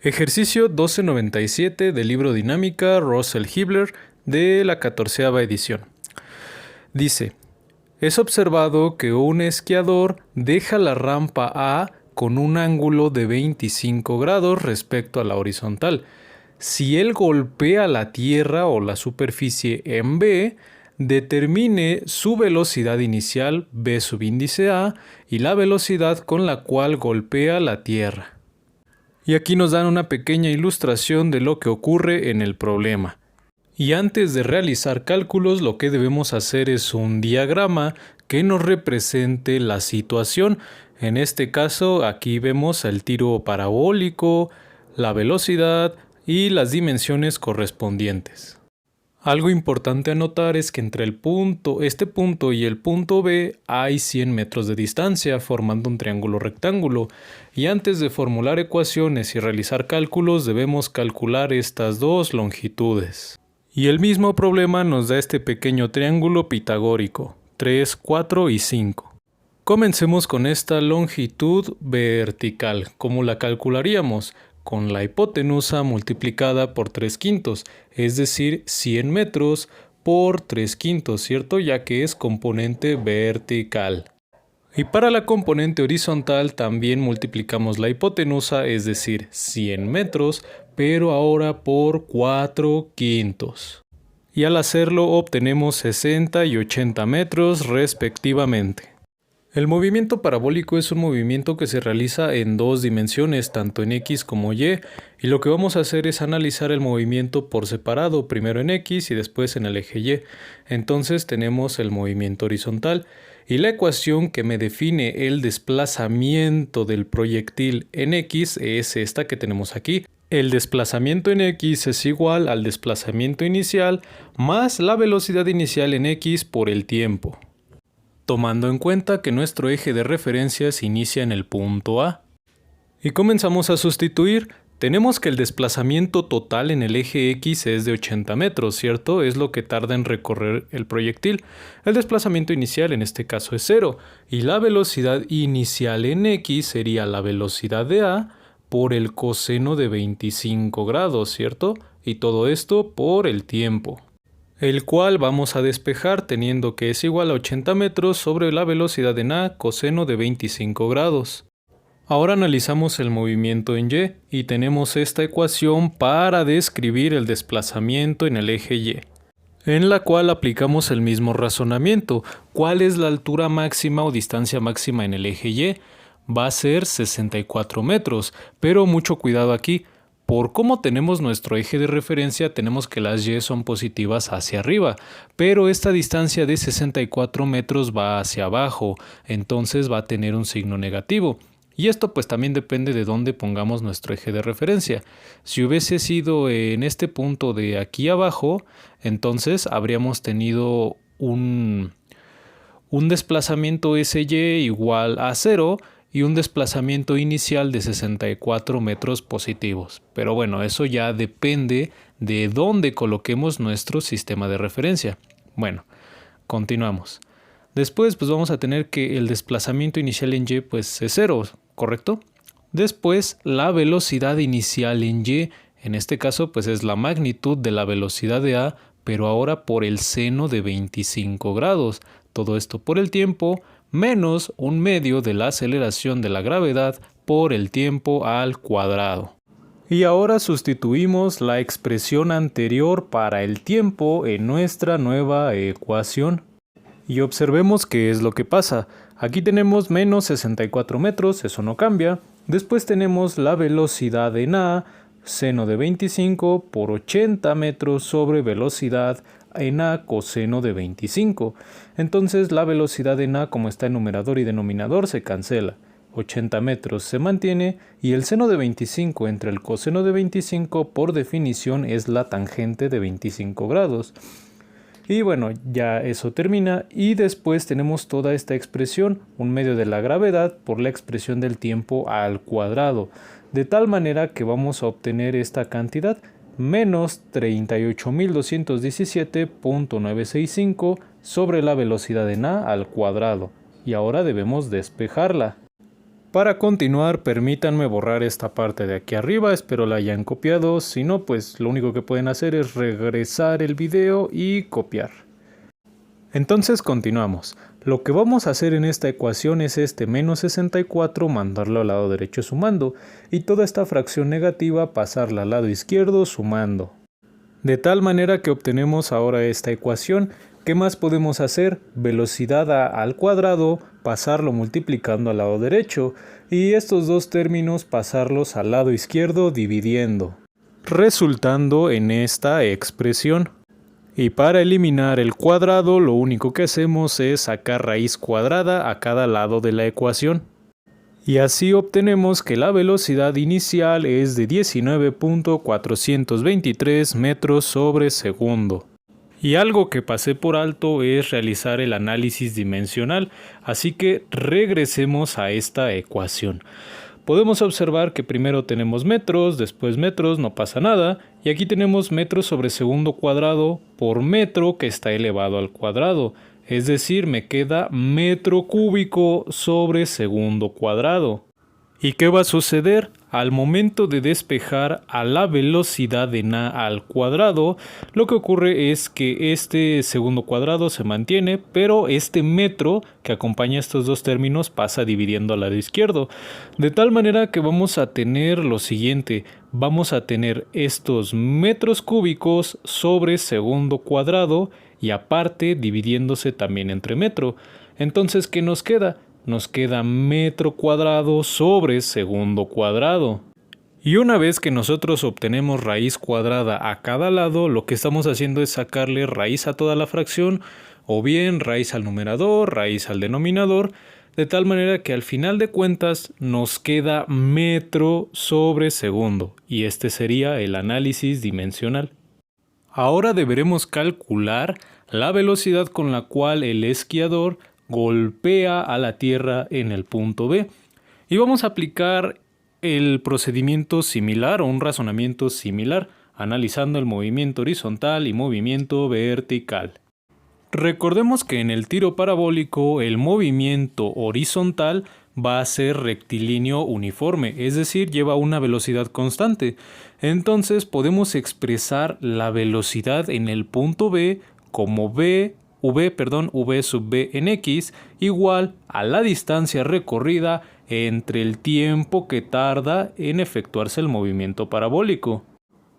Ejercicio 1297 del libro Dinámica Russell-Hibler de la 14ª edición. Dice, es observado que un esquiador deja la rampa A con un ángulo de 25 grados respecto a la horizontal. Si él golpea la tierra o la superficie en B, determine su velocidad inicial V subíndice A y la velocidad con la cual golpea la tierra. Y aquí nos dan una pequeña ilustración de lo que ocurre en el problema. Y antes de realizar cálculos, lo que debemos hacer es un diagrama que nos represente la situación. En este caso, aquí vemos el tiro parabólico, la velocidad y las dimensiones correspondientes. Algo importante a notar es que entre este punto y el punto B hay 100 metros de distancia formando un triángulo rectángulo, y antes de formular ecuaciones y realizar cálculos debemos calcular estas dos longitudes. Y el mismo problema nos da este pequeño triángulo pitagórico, 3, 4 y 5. Comencemos con esta longitud vertical. ¿Cómo la calcularíamos? Con la hipotenusa multiplicada por 3/5, es decir, 100 metros por 3/5, ¿cierto? Ya que es componente vertical. Y para la componente horizontal también multiplicamos la hipotenusa, es decir, 100 metros, pero ahora por 4/5. Y al hacerlo obtenemos 60 y 80 metros respectivamente. El movimiento parabólico es un movimiento que se realiza en dos dimensiones, tanto en X como Y, y lo que vamos a hacer es analizar el movimiento por separado, primero en X y después en el eje Y. Entonces tenemos el movimiento horizontal, y la ecuación que me define el desplazamiento del proyectil en X es esta que tenemos aquí. El desplazamiento en X es igual al desplazamiento inicial más la velocidad inicial en X por el tiempo, tomando en cuenta que nuestro eje de referencia se inicia en el punto A. Y comenzamos a sustituir. Tenemos que el desplazamiento total en el eje X es de 80 metros, ¿cierto? Es lo que tarda en recorrer el proyectil. El desplazamiento inicial en este caso es 0, y la velocidad inicial en X sería la velocidad de A por el coseno de 25 grados, ¿cierto? Y todo esto por el tiempo, el cual vamos a despejar teniendo que es igual a 80 metros sobre la velocidad en A coseno de 25 grados. Ahora analizamos el movimiento en Y y tenemos esta ecuación para describir el desplazamiento en el eje Y, en la cual aplicamos el mismo razonamiento. ¿Cuál es la altura máxima o distancia máxima en el eje Y? Va a ser 64 metros, pero mucho cuidado aquí. Por cómo tenemos nuestro eje de referencia, tenemos que las Y son positivas hacia arriba, pero esta distancia de 64 metros va hacia abajo, entonces va a tener un signo negativo. Y esto pues también depende de dónde pongamos nuestro eje de referencia. Si hubiese sido en este punto de aquí abajo, entonces habríamos tenido un desplazamiento SY igual a 0, y un desplazamiento inicial de 64 metros positivos. Pero bueno, eso ya depende de dónde coloquemos nuestro sistema de referencia. Bueno, continuamos. Después pues vamos a tener que el desplazamiento inicial en Y pues es 0, ¿correcto? Después la velocidad inicial en Y, en este caso pues es la magnitud de la velocidad de A, pero ahora por el seno de 25 grados. Todo esto por el tiempo, menos un medio de la aceleración de la gravedad por el tiempo al cuadrado. Y ahora sustituimos la expresión anterior para el tiempo en nuestra nueva ecuación. Y observemos qué es lo que pasa. Aquí tenemos menos 64 metros, eso no cambia. Después tenemos la velocidad en A, seno de 25 por 80 metros sobre velocidad en A coseno de 25. Entonces la velocidad en A, como está en numerador y denominador, se cancela. 80 metros se mantiene, y el seno de 25 entre el coseno de 25 por definición es la tangente de 25 grados. Y bueno, ya eso termina, y después tenemos toda esta expresión, un medio de la gravedad por la expresión del tiempo al cuadrado, de tal manera que vamos a obtener esta cantidad, menos 38.217.965 sobre la velocidad en A al cuadrado. Y ahora debemos despejarla. Para continuar, permítanme borrar esta parte de aquí arriba, espero la hayan copiado, si no, pues lo único que pueden hacer es regresar el video y copiar. Entonces continuamos. Lo que vamos a hacer en esta ecuación es este menos 64 mandarlo al lado derecho sumando y toda esta fracción negativa pasarla al lado izquierdo sumando. De tal manera que obtenemos ahora esta ecuación. ¿Qué más podemos hacer? Velocidad a al cuadrado, pasarlo multiplicando al lado derecho y estos dos términos pasarlos al lado izquierdo dividiendo, resultando en esta expresión. Y para eliminar el cuadrado, lo único que hacemos es sacar raíz cuadrada a cada lado de la ecuación. Y así obtenemos que la velocidad inicial es de 19.423 metros sobre segundo. Y algo que pasé por alto es realizar el análisis dimensional, así que regresemos a esta ecuación. Podemos observar que primero tenemos metros, después metros, no pasa nada, y aquí tenemos metros sobre segundo cuadrado por metro que está elevado al cuadrado, es decir, me queda metro cúbico sobre segundo cuadrado. ¿Y qué va a suceder? Al momento de despejar a la velocidad en a al cuadrado, lo que ocurre es que este segundo cuadrado se mantiene, pero este metro que acompaña estos dos términos pasa dividiendo al lado izquierdo. De tal manera que vamos a tener lo siguiente, vamos a tener estos metros cúbicos sobre segundo cuadrado y aparte dividiéndose también entre metro. Entonces, ¿qué nos queda? Nos queda metro cuadrado sobre segundo cuadrado. Y una vez que nosotros obtenemos raíz cuadrada a cada lado, lo que estamos haciendo es sacarle raíz a toda la fracción, o bien raíz al numerador, raíz al denominador, de tal manera que al final de cuentas nos queda metro sobre segundo, y este sería el análisis dimensional. Ahora deberemos calcular la velocidad con la cual el esquiador golpea a la tierra en el punto B y vamos a aplicar el procedimiento similar o un razonamiento similar analizando el movimiento horizontal y movimiento vertical. Recordemos que en el tiro parabólico el movimiento horizontal va a ser rectilíneo uniforme, es decir, lleva una velocidad constante. Entonces podemos expresar la velocidad en el punto B como v sub b en x igual a la distancia recorrida entre el tiempo que tarda en efectuarse el movimiento parabólico.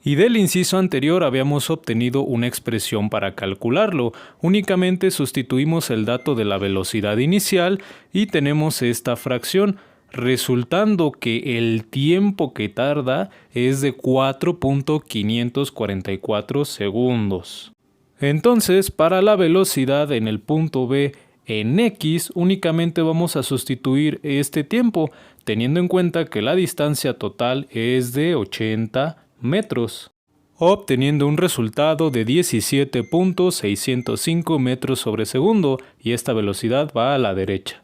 Y del inciso anterior habíamos obtenido una expresión para calcularlo, únicamente sustituimos el dato de la velocidad inicial y tenemos esta fracción, resultando que el tiempo que tarda es de 4.544 segundos. Entonces, para la velocidad en el punto B en x, únicamente vamos a sustituir este tiempo, teniendo en cuenta que la distancia total es de 80 metros, obteniendo un resultado de 17.605 metros sobre segundo, y esta velocidad va a la derecha.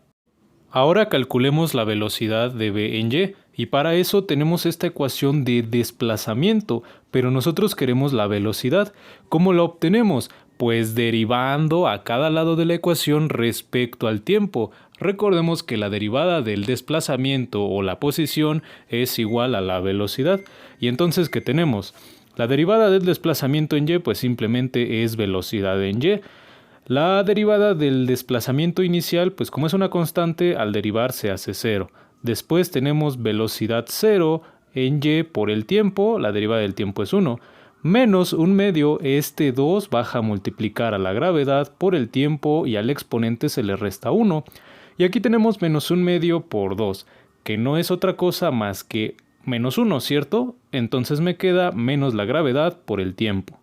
Ahora calculemos la velocidad de v en y, y para eso tenemos esta ecuación de desplazamiento, pero nosotros queremos la velocidad. ¿Cómo la obtenemos? Pues derivando a cada lado de la ecuación respecto al tiempo. Recordemos que la derivada del desplazamiento o la posición es igual a la velocidad. Y entonces, ¿qué tenemos? La derivada del desplazamiento en y pues simplemente es velocidad en y. La derivada del desplazamiento inicial, pues como es una constante, al derivar se hace 0. Después tenemos velocidad 0 en y por el tiempo, la derivada del tiempo es 1, menos un medio, este 2 baja a multiplicar a la gravedad por el tiempo y al exponente se le resta 1. Y aquí tenemos menos un medio por 2, que no es otra cosa más que menos 1, ¿cierto? Entonces me queda menos la gravedad por el tiempo.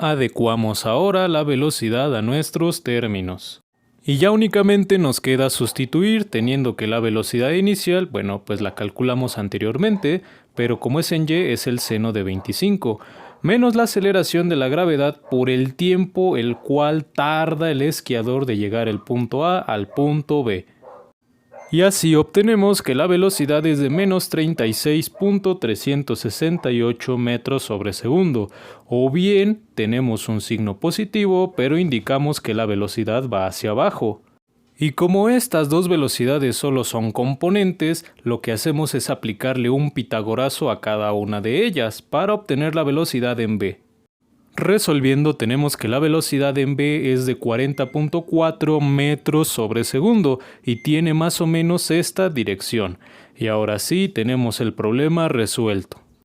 Adecuamos ahora la velocidad a nuestros términos. Y ya únicamente nos queda sustituir, teniendo que la velocidad inicial, bueno, pues la calculamos anteriormente, pero como es en y, es el seno de 25, menos la aceleración de la gravedad por el tiempo el cual tarda el esquiador de llegar del punto A al punto B. Y así obtenemos que la velocidad es de menos 36.368 metros sobre segundo, o bien tenemos un signo positivo pero indicamos que la velocidad va hacia abajo. Y como estas dos velocidades solo son componentes, lo que hacemos es aplicarle un pitagorazo a cada una de ellas para obtener la velocidad en v. Resolviendo tenemos que la velocidad en v es de 40.4 metros sobre segundo y tiene más o menos esta dirección. Y ahora sí tenemos el problema resuelto.